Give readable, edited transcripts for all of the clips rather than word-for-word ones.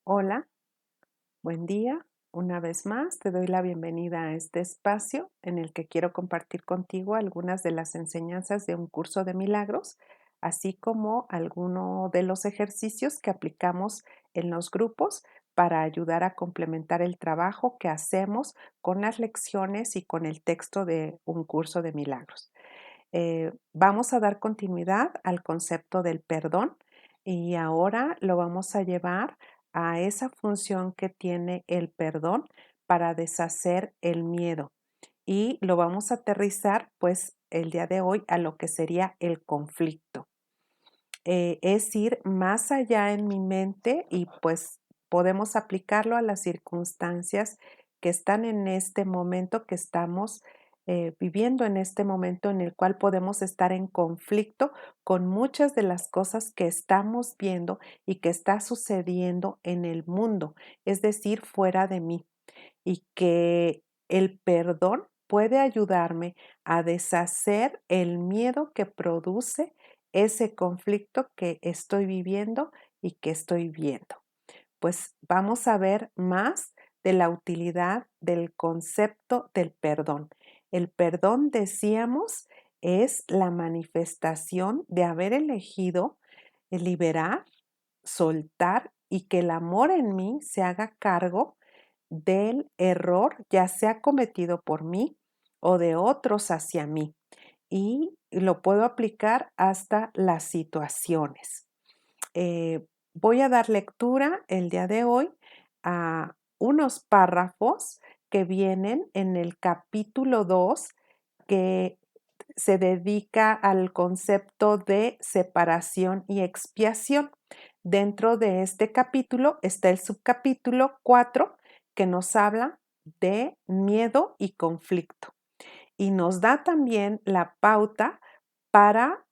Hola, buen día. Una vez más te doy la bienvenida a este espacio en el que quiero compartir contigo algunas de las enseñanzas de un curso de milagros, así como alguno de los ejercicios que aplicamos en los grupos para ayudar a complementar el trabajo que hacemos con las lecciones y con el texto de un curso de milagros. Vamos a dar continuidad al concepto del perdón y ahora lo vamos a llevar a esa función que tiene el perdón para deshacer el miedo y lo vamos a aterrizar pues el día de hoy a lo que sería el conflicto. Es ir más allá en mi mente y pues podemos aplicarlo a las circunstancias que están en este momento que estamos viviendo, en este momento en el cual podemos estar en conflicto con muchas de las cosas que estamos viendo y que está sucediendo en el mundo, es decir, fuera de mí, y que el perdón puede ayudarme a deshacer el miedo que produce ese conflicto que estoy viviendo y que estoy viendo. Pues vamos a ver más de la utilidad del concepto del perdón. El perdón, decíamos, es la manifestación de haber elegido liberar, soltar y que el amor en mí se haga cargo del error, ya sea cometido por mí o de otros hacia mí. Y lo puedo aplicar hasta las situaciones. Voy a dar lectura el día de hoy a unos párrafos que vienen en el capítulo 2 que se dedica al concepto de separación y expiación. Dentro de este capítulo está el subcapítulo 4 que nos habla de miedo y conflicto y nos da también la pauta para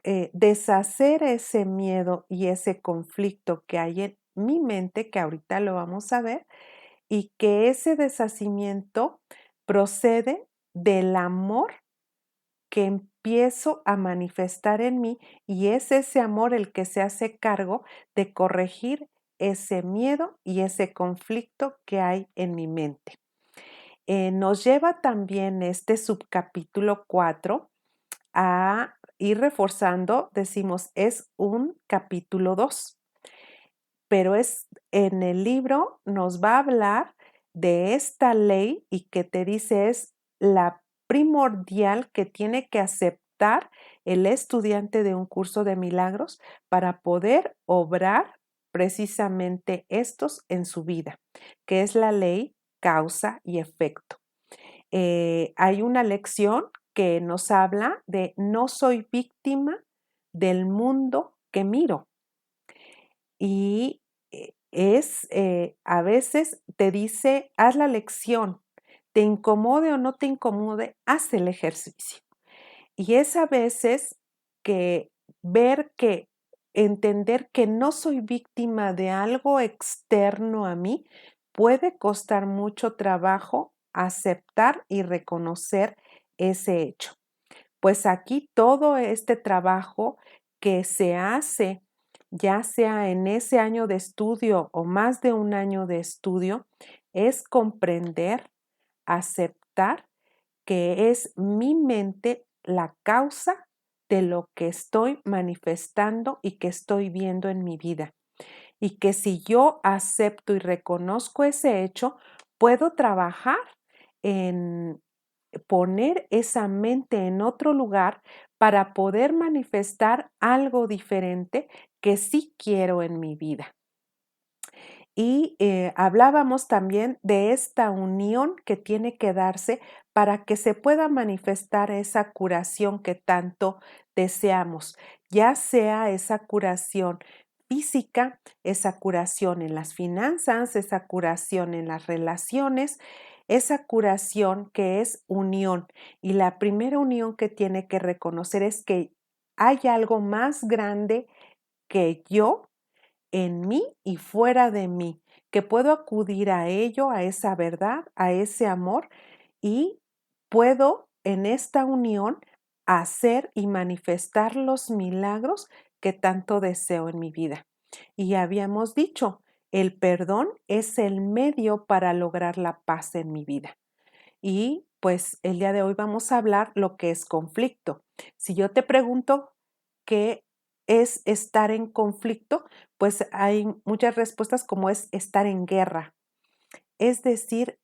deshacer ese miedo y ese conflicto que hay en mi mente, que ahorita lo vamos a ver, y que ese deshacimiento procede del amor que empiezo a manifestar en mí y es ese amor el que se hace cargo de corregir ese miedo y ese conflicto que hay en mi mente. Nos lleva también este subcapítulo 4 a ir reforzando, decimos, es un capítulo 2, pero es en el libro nos va a hablar de esta ley y que te dice es la primordial que tiene que aceptar el estudiante de un curso de milagros para poder obrar precisamente estos en su vida, que es la ley causa y efecto. Hay una lección que nos habla de no soy víctima del mundo que miro. Y a veces te dice, haz la lección, te incomode o no te incomode, haz el ejercicio. Y es a veces que ver que entender que no soy víctima de algo externo a mí puede costar mucho trabajo aceptar y reconocer ese hecho. Pues aquí todo este trabajo que se hace, ya sea en ese año de estudio o más de un año de estudio, es comprender, aceptar que es mi mente la causa de lo que estoy manifestando y que estoy viendo en mi vida. Y que si yo acepto y reconozco ese hecho, puedo trabajar en poner esa mente en otro lugar para poder manifestar algo diferente que sí quiero en mi vida. Y hablábamos también de esta unión que tiene que darse para que se pueda manifestar esa curación que tanto deseamos, ya sea esa curación física, esa curación en las finanzas, esa curación en las relaciones, esa curación que es unión. Y la primera unión que tiene que reconocer es que hay algo más grande que yo en mí y fuera de mí, que puedo acudir a ello, a esa verdad, a ese amor y puedo en esta unión hacer y manifestar los milagros que tanto deseo en mi vida. Y habíamos dicho, El perdón es el medio para lograr la paz en mi vida. Y pues el día de hoy vamos a hablar lo que es conflicto. Si yo te pregunto qué es estar en conflicto, pues hay muchas respuestas como es estar en guerra. Es decir,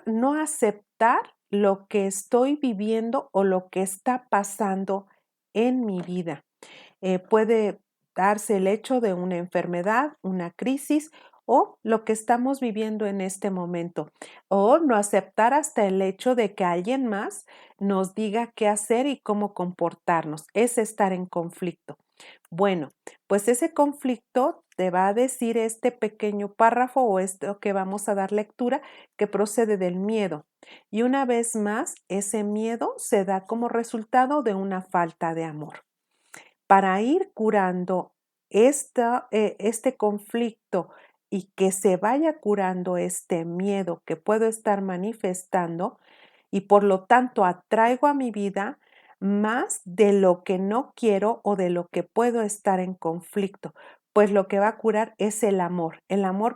no aceptar lo que estoy viviendo o lo que está pasando en mi vida. Puede darse el hecho de una enfermedad, una crisis o lo que estamos viviendo en este momento. O no aceptar hasta el hecho de que alguien más nos diga qué hacer y cómo comportarnos. Es estar en conflicto. Bueno, pues ese conflicto te va a decir este pequeño párrafo o esto que vamos a dar lectura que procede del miedo. Y una vez más, ese miedo se da como resultado de una falta de amor. Para ir curando este conflicto y que se vaya curando este miedo que puedo estar manifestando y por lo tanto atraigo a mi vida más de lo que no quiero o de lo que puedo estar en conflicto, pues lo que va a curar es el amor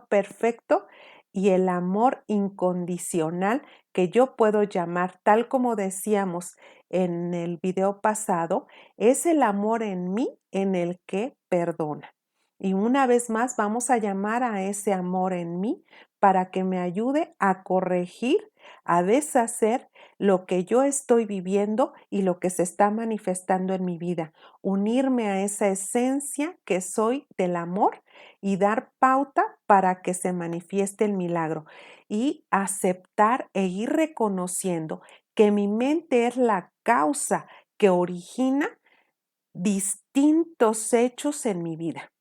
perfecto y el amor incondicional que yo puedo llamar, tal como decíamos en el video pasado, es el amor en mí en el que perdona. Y una vez más vamos a llamar a ese amor en mí para que me ayude a corregir, a deshacer lo que yo estoy viviendo y lo que se está manifestando en mi vida. Unirme a esa esencia que soy del amor y dar pauta para que se manifieste el milagro. Y aceptar e ir reconociendo que mi mente es la causa que origina distintos hechos en mi vida.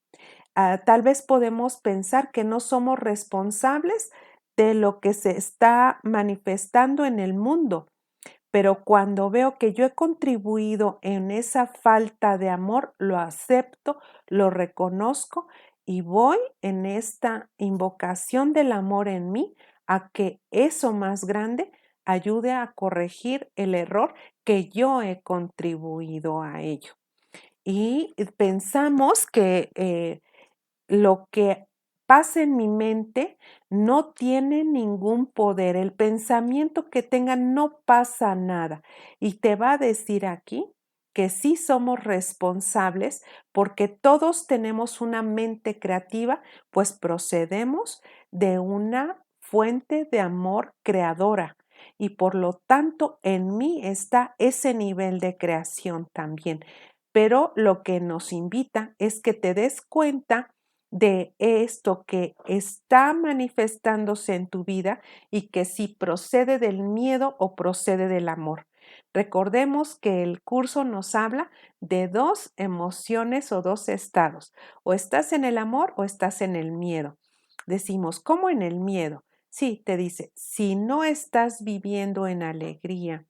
Tal vez podemos pensar que no somos responsables de lo que se está manifestando en el mundo, pero cuando veo que yo he contribuido en esa falta de amor, lo acepto, lo reconozco y voy en esta invocación del amor en mí a que eso más grande ayude a corregir el error que yo he contribuido a ello. Y pensamos que lo que pasa en mi mente no tiene ningún poder. El pensamiento que tenga no pasa nada. Y te va a decir aquí que sí somos responsables porque todos tenemos una mente creativa, pues procedemos de una fuente de amor creadora. Y por lo tanto, en mí está ese nivel de creación también. Pero lo que nos invita es que te des cuenta de esto que está manifestándose en tu vida y que si procede del miedo o procede del amor. Recordemos que el curso nos habla de dos emociones o dos estados. O estás en el amor o estás en el miedo. Decimos, ¿cómo en el miedo? Sí, te dice, si no estás viviendo en alegría,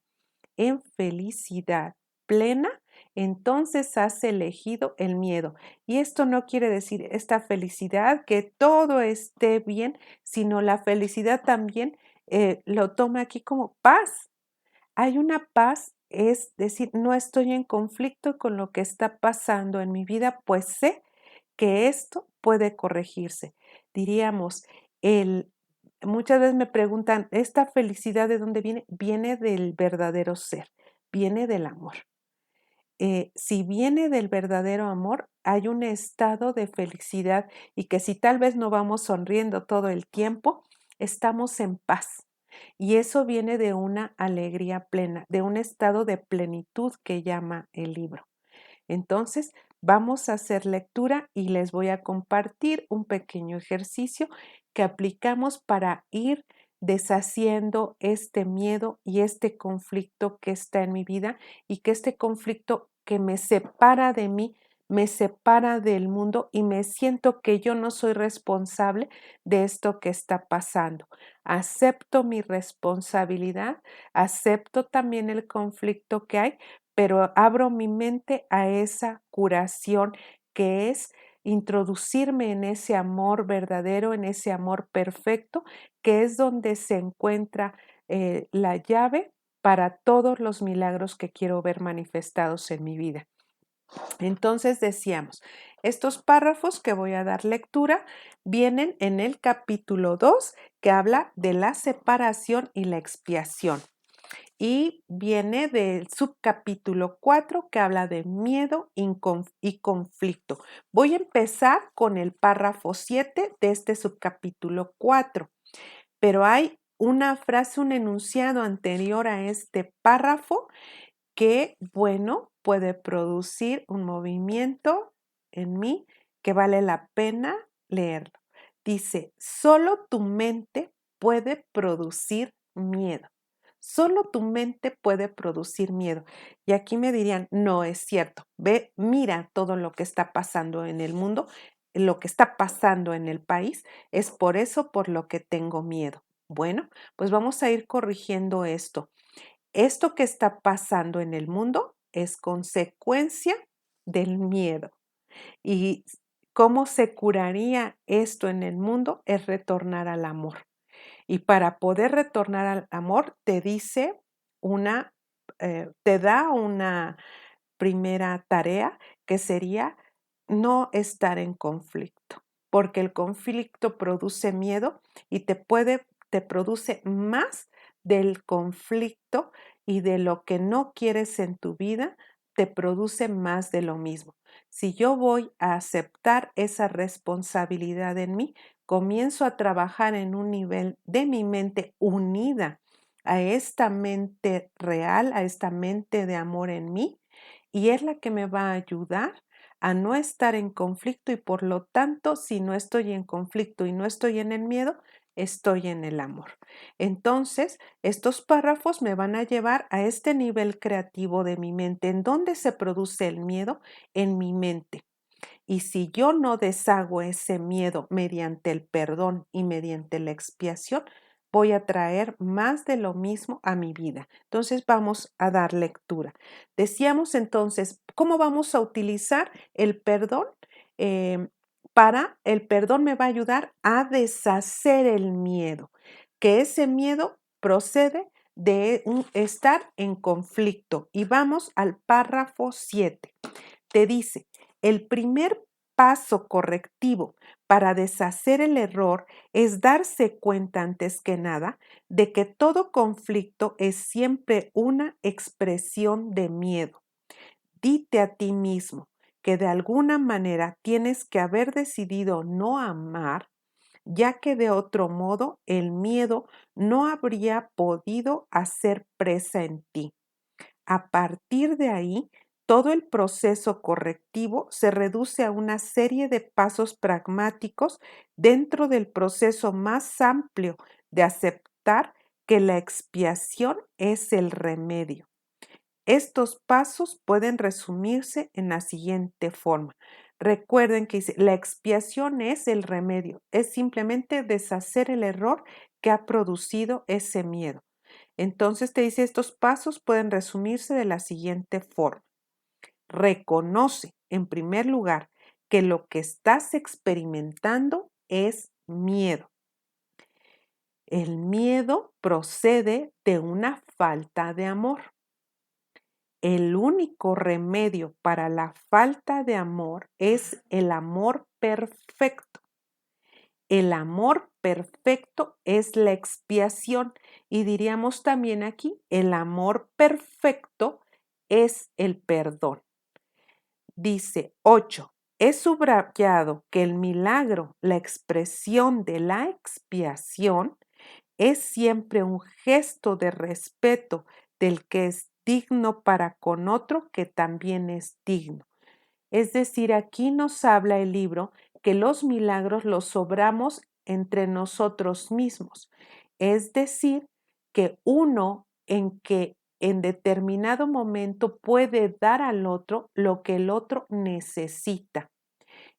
en felicidad plena, entonces has elegido el miedo. Y esto no quiere decir esta felicidad, que todo esté bien, sino la felicidad también lo toma aquí como paz. Hay una paz, es decir, no estoy en conflicto con lo que está pasando en mi vida, pues sé que esto puede corregirse. Diríamos, el, muchas veces me preguntan, ¿esta felicidad de dónde viene? Viene del verdadero ser, viene del amor. Si viene del verdadero amor, hay un estado de felicidad y que si tal vez no vamos sonriendo todo el tiempo, estamos en paz. Y eso viene de una alegría plena, de un estado de plenitud que llama el libro. Entonces, vamos a hacer lectura y les voy a compartir un pequeño ejercicio que aplicamos para ir deshaciendo este miedo y este conflicto que está en mi vida y que este conflicto que me separa de mí, me separa del mundo y me siento que yo no soy responsable de esto que está pasando. Acepto mi responsabilidad, acepto también el conflicto que hay, pero abro mi mente a esa curación que es introducirme en ese amor verdadero, en ese amor perfecto, que es donde se encuentra la llave para todos los milagros que quiero ver manifestados en mi vida. Entonces decíamos, estos párrafos que voy a dar lectura vienen en el capítulo 2 que habla de la separación y la expiación. Y viene del subcapítulo 4 que habla de miedo y conflicto. Voy a empezar con el párrafo 7 de este subcapítulo 4, pero hay una frase, un enunciado anterior a este párrafo que, bueno, puede producir un movimiento en mí que vale la pena leerlo. Dice, solo tu mente puede producir miedo. Solo tu mente puede producir miedo. Y aquí me dirían, no es cierto. Ve, mira todo lo que está pasando en el mundo, lo que está pasando en el país. Es por eso por lo que tengo miedo. Bueno, pues vamos a ir corrigiendo esto. Esto que está pasando en el mundo es consecuencia del miedo. ¿Y cómo se curaría esto en el mundo? Es retornar al amor. Y para poder retornar al amor, te dice te da una primera tarea que sería no estar en conflicto, porque el conflicto produce miedo y te produce más del conflicto y de lo que no quieres en tu vida, te produce más de lo mismo. Si yo voy a aceptar esa responsabilidad en mí, comienzo a trabajar en un nivel de mi mente unida a esta mente real, a esta mente de amor en mí, y es la que me va a ayudar a no estar en conflicto y por lo tanto, si no estoy en conflicto y no estoy en el miedo, estoy en el amor. Entonces, estos párrafos me van a llevar a este nivel creativo de mi mente. ¿En dónde se produce el miedo? En mi mente. Y si yo no deshago ese miedo mediante el perdón y mediante la expiación, voy a traer más de lo mismo a mi vida. Entonces vamos a dar lectura. Decíamos entonces, ¿cómo vamos a utilizar el perdón? Eh, el perdón me va a ayudar a deshacer el miedo, que ese miedo procede de estar en conflicto. Y vamos al párrafo 7. Te dice, el primer paso correctivo para deshacer el error es darse cuenta antes que nada de que todo conflicto es siempre una expresión de miedo. Dite a ti mismo que de alguna manera tienes que haber decidido no amar, ya que de otro modo el miedo no habría podido hacer presa en ti. A partir de ahí, todo el proceso correctivo se reduce a una serie de pasos pragmáticos dentro del proceso más amplio de aceptar que la expiación es el remedio. Estos pasos pueden resumirse en la siguiente forma. Recuerden que la expiación es el remedio, es simplemente deshacer el error que ha producido ese miedo. Entonces te dice, estos pasos pueden resumirse de la siguiente forma. Reconoce, en primer lugar, que lo que estás experimentando es miedo. El miedo procede de una falta de amor. El único remedio para la falta de amor es el amor perfecto. El amor perfecto es la expiación y diríamos también aquí, el amor perfecto es el perdón. Dice 8. He subrayado que el milagro, la expresión de la expiación, es siempre un gesto de respeto del que es digno para con otro que también es digno. Es decir, aquí nos habla el libro que los milagros los obramos entre nosotros mismos. Es decir, que uno en determinado momento puede dar al otro lo que el otro necesita.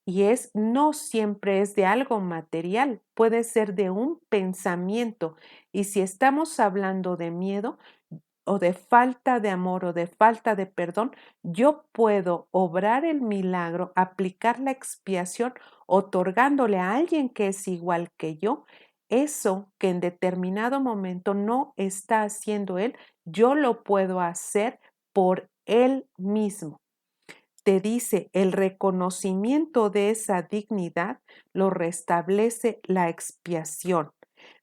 Y no siempre es de algo material, puede ser de un pensamiento. Y si estamos hablando de miedo, o de falta de amor o de falta de perdón, yo puedo obrar el milagro, aplicar la expiación, otorgándole a alguien que es igual que yo, eso que en determinado momento no está haciendo él, yo lo puedo hacer por él mismo. te dice, el reconocimiento de esa dignidad lo restablece la expiación.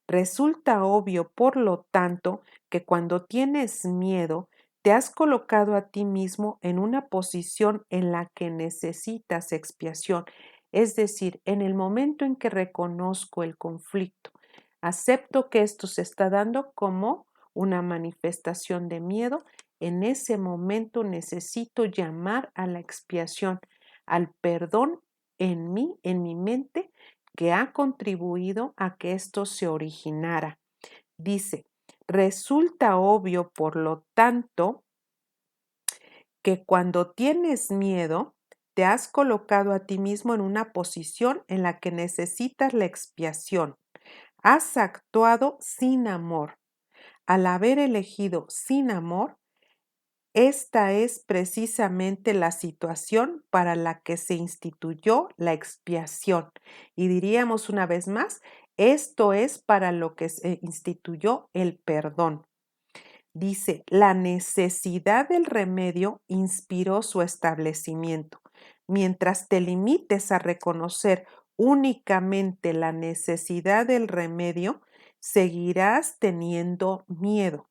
Resulta obvio, por lo tanto, que cuando tienes miedo, te has colocado a ti mismo en una posición en la que necesitas expiación. Es decir, en el momento en que reconozco el conflicto, acepto que esto se está dando como una manifestación de miedo, en ese momento necesito llamar a la expiación, al perdón en mí, en mi mente, que ha contribuido a que esto se originara. Dice, resulta obvio, por lo tanto, que cuando tienes miedo, te has colocado a ti mismo en una posición en la que necesitas la expiación. Has actuado sin amor. Al haber elegido sin amor, esta es precisamente la situación para la que se instituyó la expiación. Y diríamos una vez más, esto es para lo que se instituyó el perdón. Dice, la necesidad del remedio inspiró su establecimiento. Mientras te limites a reconocer únicamente la necesidad del remedio, seguirás teniendo miedo.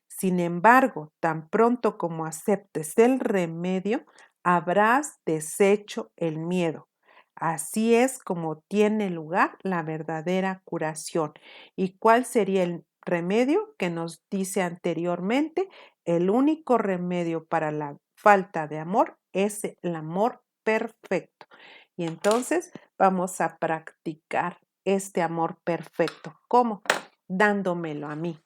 Sin embargo, tan pronto como aceptes el remedio, habrás deshecho el miedo. Así es como tiene lugar la verdadera curación. ¿Y cuál sería el remedio que nos dice anteriormente? El único remedio para la falta de amor es el amor perfecto. Y entonces vamos a practicar este amor perfecto. ¿Cómo? Dándomelo a mí.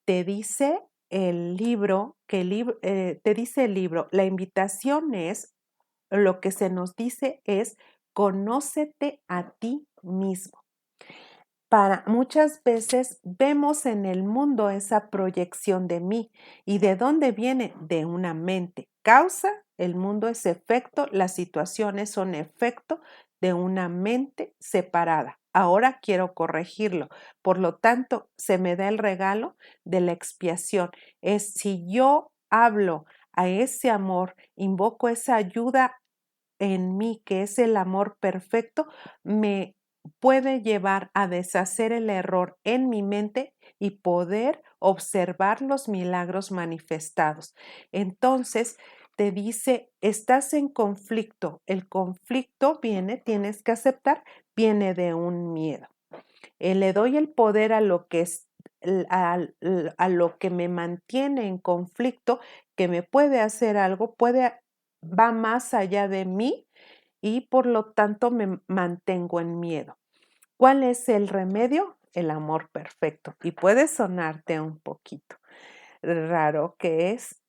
Te dice el libro, te dice el libro, la invitación es, lo que se nos dice es, conócete a ti mismo. Para muchas veces vemos en el mundo esa proyección de mí. ¿Y de dónde viene? De una mente. Causa, el mundo es efecto, las situaciones son efecto de una mente separada. Ahora quiero corregirlo. Por lo tanto, se me da el regalo de la expiación. Es si yo hablo a ese amor, invoco esa ayuda en mí, que es el amor perfecto, me puede llevar a deshacer el error en mi mente y poder observar los milagros manifestados. Entonces, te dice, estás en conflicto. El conflicto viene, tienes que aceptar, viene de un miedo. Le doy el poder a lo que es a lo que me mantiene en conflicto, que me puede hacer algo, va más allá de mí y por lo tanto me mantengo en miedo. ¿Cuál es el remedio? El amor perfecto. Y puede sonarte un poquito raro, que es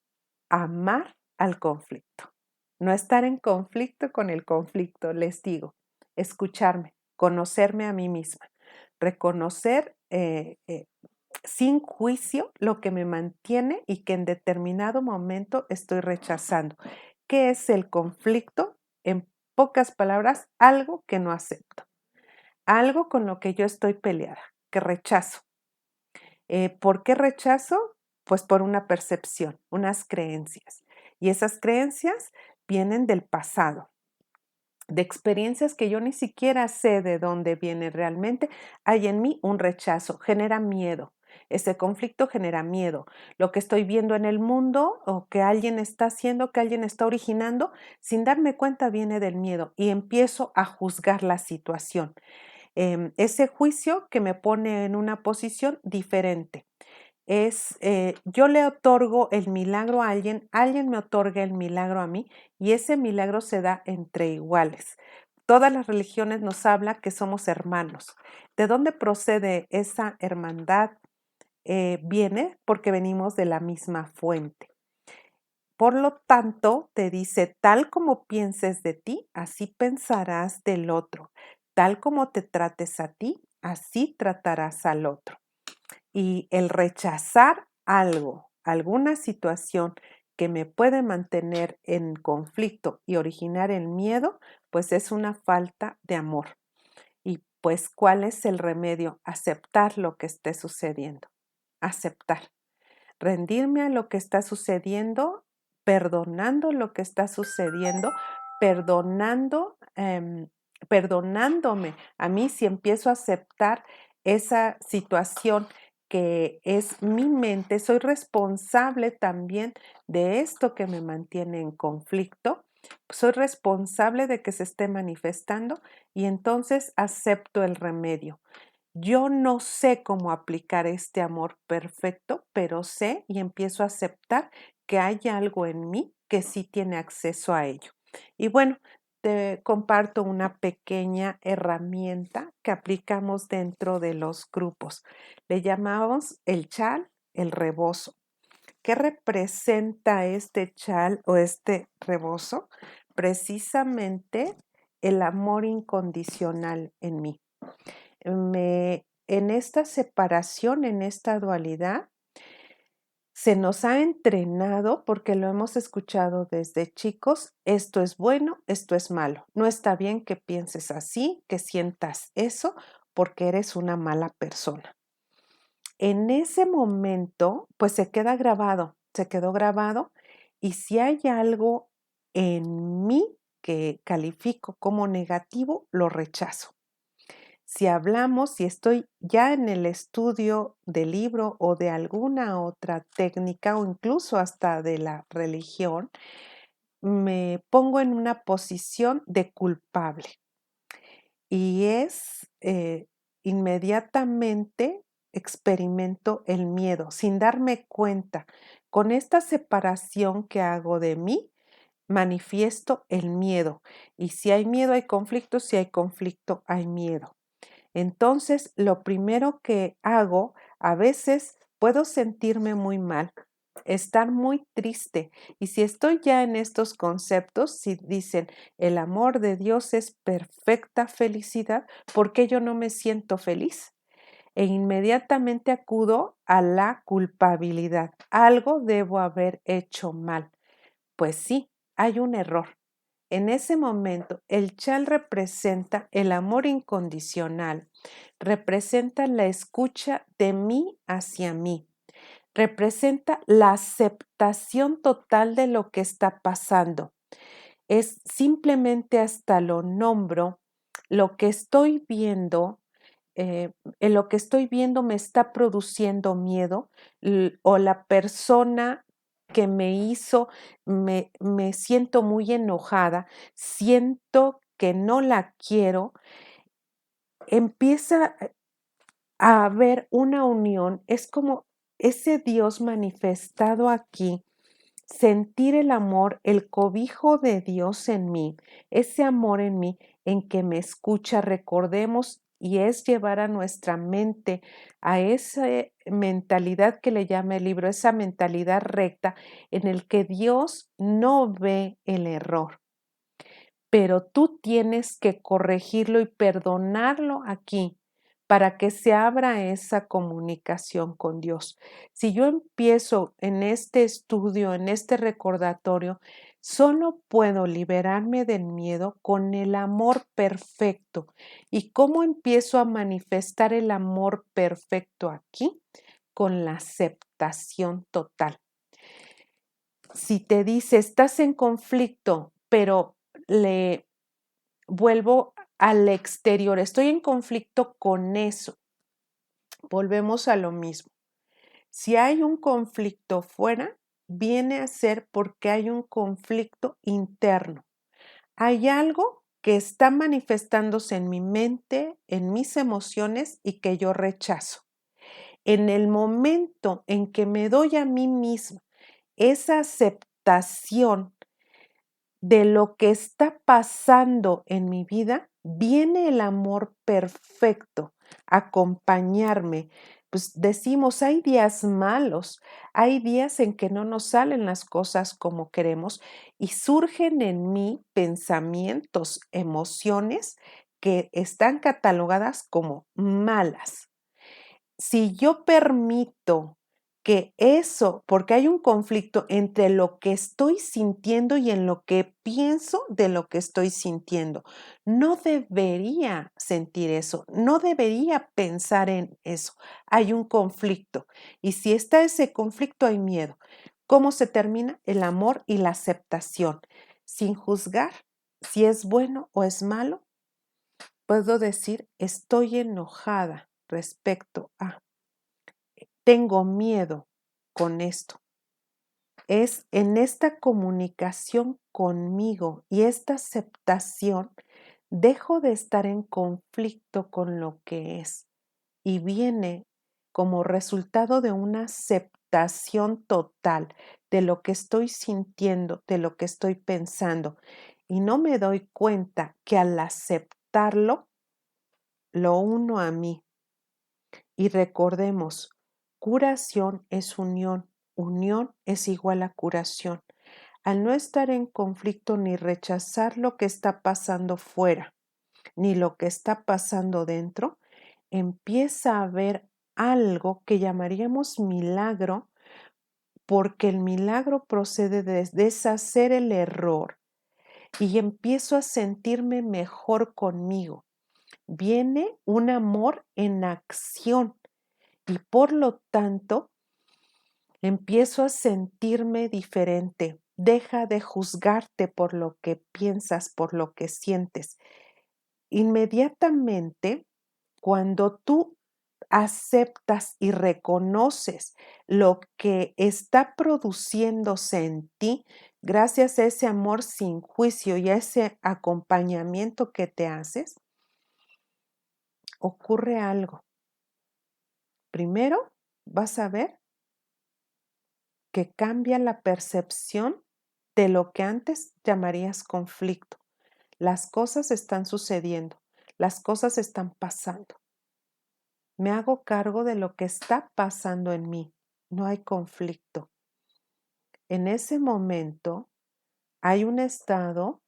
amar al conflicto. No estar en conflicto con el conflicto, les digo. Escucharme, conocerme a mí misma, reconocer sin juicio lo que me mantiene y que en determinado momento estoy rechazando. ¿Qué es el conflicto? En pocas palabras, algo que no acepto, algo con lo que yo estoy peleada, que rechazo. ¿Por qué rechazo? Pues por una percepción, unas creencias. Y esas creencias vienen del pasado, de experiencias que yo ni siquiera sé de dónde viene realmente. Hay en mí un rechazo, genera miedo. Ese conflicto genera miedo. Lo que estoy viendo en el mundo o que alguien está haciendo, que alguien está originando, sin darme cuenta viene del miedo y empiezo a juzgar la situación. Ese juicio que me pone en una posición diferente. Yo le otorgo el milagro a alguien me otorga el milagro a mí y ese milagro se da entre iguales. Todas las religiones nos hablan que somos hermanos. ¿De dónde procede esa hermandad? Viene porque venimos de la misma fuente. Por lo tanto, te dice, tal como pienses de ti, así pensarás del otro. Tal como te trates a ti, así tratarás al otro. Y el rechazar algo, alguna situación que me puede mantener en conflicto y originar el miedo, pues es una falta de amor. Y pues, ¿cuál es el remedio? Aceptar lo que esté sucediendo. Aceptar. Rendirme a lo que está sucediendo perdonando lo que está sucediendo, perdonando, perdonándome a mí si empiezo a aceptar esa situación que es mi mente, soy responsable también de esto que me mantiene en conflicto, soy responsable de que se esté manifestando y entonces acepto el remedio. Yo no sé cómo aplicar este amor perfecto, pero sé y empiezo a aceptar que hay algo en mí que sí tiene acceso a ello. Y bueno, te comparto una pequeña herramienta que aplicamos dentro de los grupos. Le llamamos el chal, el rebozo. ¿Qué representa este chal o este rebozo? Precisamente el amor incondicional en mí. En esta separación, en esta dualidad, se nos ha entrenado porque lo hemos escuchado desde chicos, esto es bueno, esto es malo. No está bien que pienses así, que sientas eso, porque eres una mala persona. En ese momento, pues se quedó grabado y si hay algo en mí que califico como negativo, lo rechazo. Si hablamos, si estoy ya en el estudio del libro o de alguna otra técnica o incluso hasta de la religión, me pongo en una posición de culpable y inmediatamente experimento el miedo sin darme cuenta. Con esta separación que hago de mí, manifiesto el miedo. Y si hay miedo, hay conflicto, si hay conflicto, hay miedo. Entonces, lo primero que hago, a veces puedo sentirme muy mal, estar muy triste. Y si estoy ya en estos conceptos, si dicen, el amor de Dios es perfecta felicidad, ¿por qué yo no me siento feliz? E inmediatamente acudo a la culpabilidad. Algo debo haber hecho mal. Pues sí, hay un error. En ese momento, el chal representa el amor incondicional, representa la escucha de mí hacia mí, representa la aceptación total de lo que está pasando. Es simplemente hasta lo nombro, lo que estoy viendo, en lo que estoy viendo me está produciendo miedo o la persona que me hizo, me siento muy enojada, siento que no la quiero, empieza a haber una unión, es como ese Dios manifestado aquí, sentir el amor, el cobijo de Dios en mí, ese amor en mí en que me escucha, recordemos, y es llevar a nuestra mente a esa mentalidad que le llama el libro, esa mentalidad recta en el que Dios no ve el error, pero tú tienes que corregirlo y perdonarlo aquí para que se abra esa comunicación con Dios. Si yo empiezo en este estudio, en este recordatorio, solo puedo liberarme del miedo con el amor perfecto. ¿Y cómo empiezo a manifestar el amor perfecto aquí? Con la aceptación total. Si te dice, estás en conflicto, pero le vuelvo al exterior, estoy en conflicto con eso. Volvemos a lo mismo. Si hay un conflicto fuera, viene a ser porque hay un conflicto interno. Hay algo que está manifestándose en mi mente, en mis emociones y que yo rechazo. En el momento en que me doy a mí misma esa aceptación de lo que está pasando en mi vida, viene el amor perfecto a acompañarme. Pues decimos, hay días malos, hay días en que no nos salen las cosas como queremos y surgen en mí pensamientos, emociones que están catalogadas como malas. Si yo permito que eso, porque hay un conflicto entre lo que estoy sintiendo y en lo que pienso de lo que estoy sintiendo. No debería sentir eso, no debería pensar en eso. Hay un conflicto y si está ese conflicto hay miedo. ¿Cómo se termina? El amor y la aceptación. Sin juzgar si es bueno o es malo, puedo decir, estoy enojada respecto a, tengo miedo con esto. Es en esta comunicación conmigo y esta aceptación, dejo de estar en conflicto con lo que es y viene como resultado de una aceptación total de lo que estoy sintiendo, de lo que estoy pensando. Y no me doy cuenta que al aceptarlo, lo uno a mí. Y recordemos, curación es unión, unión es igual a curación. Al no estar en conflicto ni rechazar lo que está pasando fuera, ni lo que está pasando dentro, empieza a haber algo que llamaríamos milagro, porque el milagro procede de deshacer el error y empiezo a sentirme mejor conmigo. Viene un amor en acción y por lo tanto empiezo a sentirme diferente. Deja de juzgarte por lo que piensas, por lo que sientes. Inmediatamente, cuando tú aceptas y reconoces lo que está produciéndose en ti, gracias a ese amor sin juicio y a ese acompañamiento que te haces, ocurre algo. Primero, vas a ver que cambia la percepción de lo que antes llamarías conflicto. Las cosas están sucediendo, las cosas están pasando. Me hago cargo de lo que está pasando en mí. No hay conflicto. En ese momento hay un estado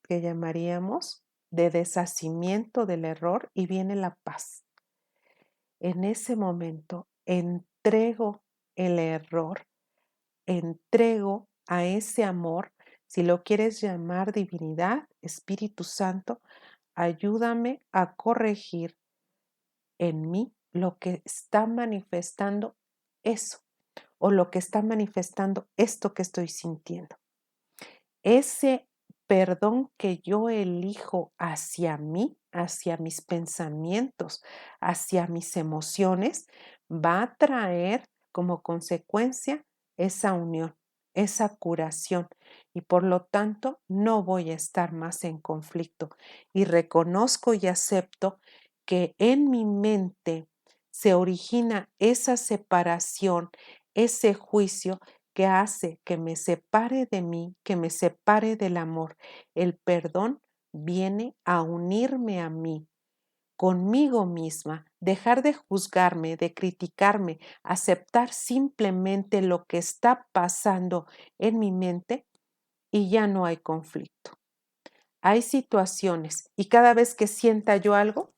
que llamaríamos de deshacimiento del error y viene la paz. En ese momento entrego el error, entrego a ese amor, si lo quieres llamar divinidad, Espíritu Santo, ayúdame a corregir en mí lo que está manifestando eso o lo que está manifestando esto que estoy sintiendo. Ese perdón que yo elijo hacia mí, hacia mis pensamientos, hacia mis emociones, va a traer como consecuencia esa unión, esa curación y por lo tanto no voy a estar más en conflicto y reconozco y acepto que en mi mente se origina esa separación, ese juicio que hace que me separe de mí, que me separe del amor. El perdón viene a unirme a mí, conmigo misma, dejar de juzgarme, de criticarme, aceptar simplemente lo que está pasando en mi mente y ya no hay conflicto. Hay situaciones y cada vez que sienta yo algo,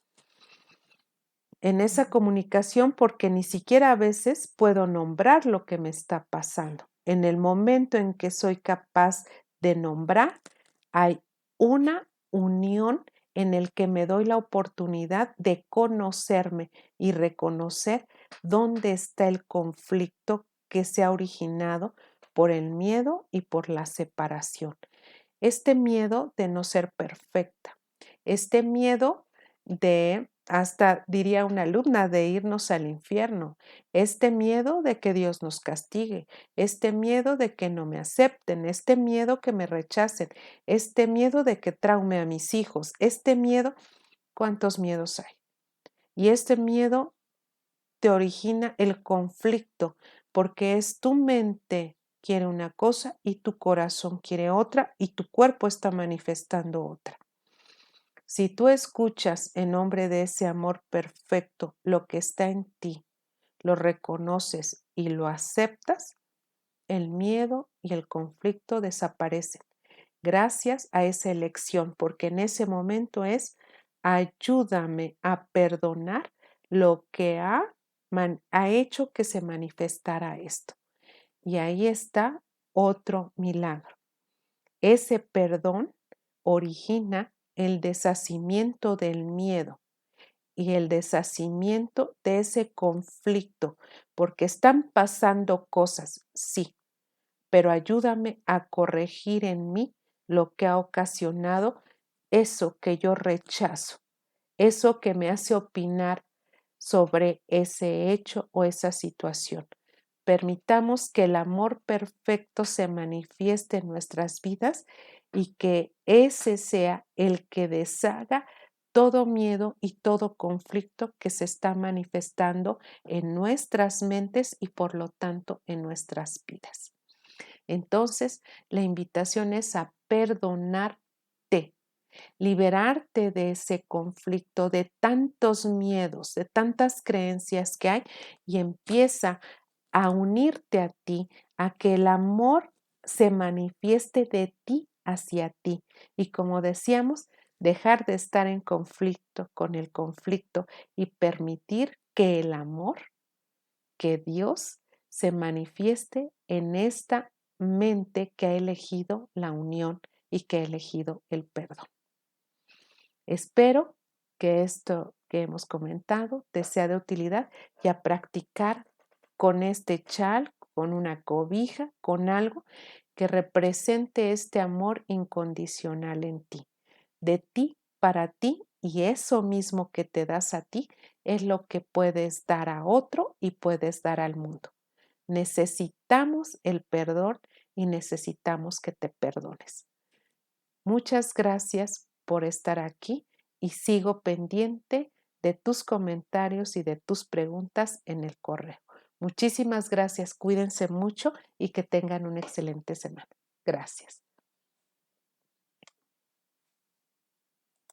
en esa comunicación porque ni siquiera a veces puedo nombrar lo que me está pasando. En el momento en que soy capaz de nombrar, hay una unión en el que me doy la oportunidad de conocerme y reconocer dónde está el conflicto que se ha originado por el miedo y por la separación. Este miedo de no ser perfecta, este miedo de, hasta diría una alumna, de irnos al infierno, este miedo de que Dios nos castigue, este miedo de que no me acepten, este miedo que me rechacen, este miedo de que traume a mis hijos, este miedo, ¿cuántos miedos hay? Y este miedo te origina el conflicto porque es tu mente quiere una cosa y tu corazón quiere otra y tu cuerpo está manifestando otra. Si tú escuchas en nombre de ese amor perfecto lo que está en ti, lo reconoces y lo aceptas, el miedo y el conflicto desaparecen gracias a esa elección, porque en ese momento es ayúdame a perdonar lo que ha hecho que se manifestara esto. Y ahí está otro milagro. Ese perdón origina el deshacimiento del miedo y el deshacimiento de ese conflicto, porque están pasando cosas, sí, pero ayúdame a corregir en mí lo que ha ocasionado eso que yo rechazo, eso que me hace opinar sobre ese hecho o esa situación. Permitamos que el amor perfecto se manifieste en nuestras vidas y que ese sea el que deshaga todo miedo y todo conflicto que se está manifestando en nuestras mentes y por lo tanto en nuestras vidas. Entonces, la invitación es a perdonarte, liberarte de ese conflicto, de tantos miedos, de tantas creencias que hay y empieza a unirte a ti, a que el amor se manifieste de ti hacia ti. Y como decíamos, dejar de estar en conflicto con el conflicto y permitir que el amor, que Dios se manifieste en esta mente que ha elegido la unión y que ha elegido el perdón. Espero que esto que hemos comentado te sea de utilidad y a practicar con este chal, con una cobija, con algo que represente este amor incondicional en ti, de ti para ti, y eso mismo que te das a ti es lo que puedes dar a otro y puedes dar al mundo. Necesitamos el perdón y necesitamos que te perdones. Muchas gracias por estar aquí y sigo pendiente de tus comentarios y de tus preguntas en el correo. Muchísimas gracias, cuídense mucho y que tengan una excelente semana. Gracias.